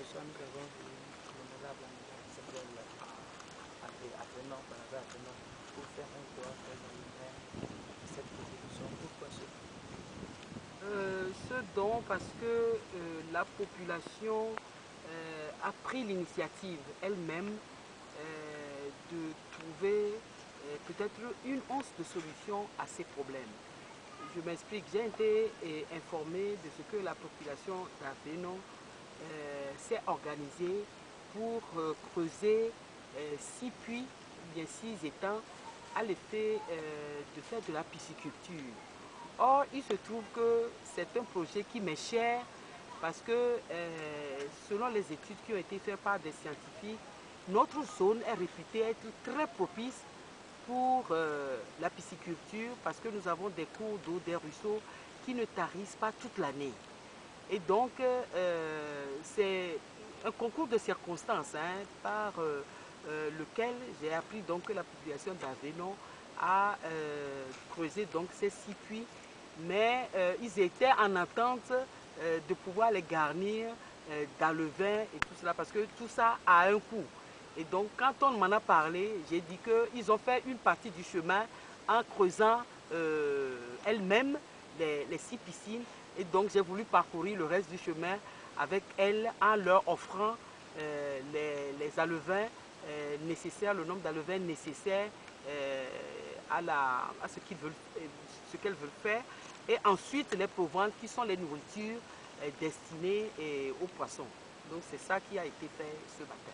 soir, nous avons vu l'honorable Samuel Avenant, pour faire un droit de cette proposition. Pourquoi Ce don parce que la population a pris l'initiative elle-même de trouver peut-être une once de solution à ces problèmes. Je m'explique, j'ai été informé de ce que la population d'Aveno s'est organisée pour creuser 6 puits, bien 6 étangs, à l'effet de faire de la pisciculture. Or, il se trouve que c'est un projet qui m'est cher parce que selon les études qui ont été faites par des scientifiques, notre zone est réputée être très propice pour la pisciculture parce que nous avons des cours d'eau, des ruisseaux qui ne tarissent pas toute l'année. Et donc, c'est un concours de circonstances par lequel j'ai appris donc, que la population d'Aveno a creusé donc, ces 6 puits, mais ils étaient en attente de pouvoir les garnir d'alevin et tout cela, parce que tout ça a un coût. Et donc, quand on m'en a parlé, j'ai dit qu'ils ont fait une partie du chemin en creusant elles-mêmes les 6 piscines. Et donc, j'ai voulu parcourir le reste du chemin avec elles en leur offrant les alevins nécessaires, le nombre d'alevins nécessaires à ce qu'elles veulent faire. Et ensuite, les proventes qui sont les nourritures destinées aux poissons. Donc, c'est ça qui a été fait ce matin.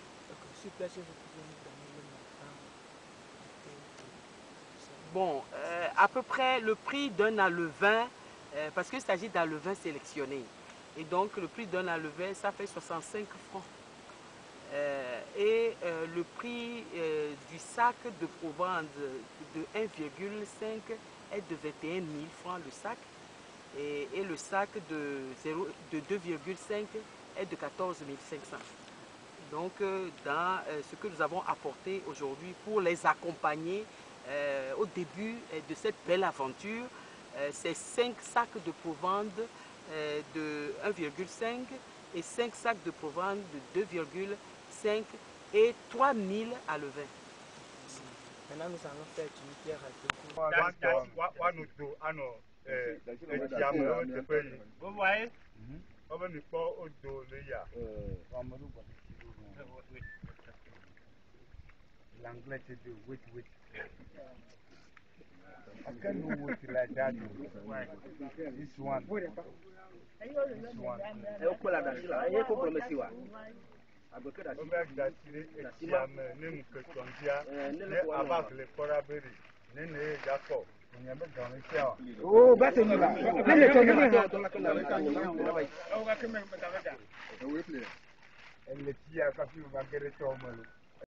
Sur place, vous pouvez nous donner le montant. Bon, à peu près le prix d'un alevin, parce qu'il s'agit d'alevins sélectionnés. Et donc, le prix d'un alevin, ça fait 65 francs. Le prix du sac de provende de 1,5 est de 21 000 francs le sac. Et le sac de 2,5 est de 14 500. Donc, dans ce que nous avons apporté aujourd'hui pour les accompagner au début de cette belle aventure, c'est 5 sacs de provende de 1,5 et 5 sacs de provende de 2,5 et 3 000 à levain. Maintenant, nous allons faire une pierre à deux coups. Vous voyez? L'anglais c'est de wait. I can't do wait like that. This one. Oh, bah c'est nous là. Elle est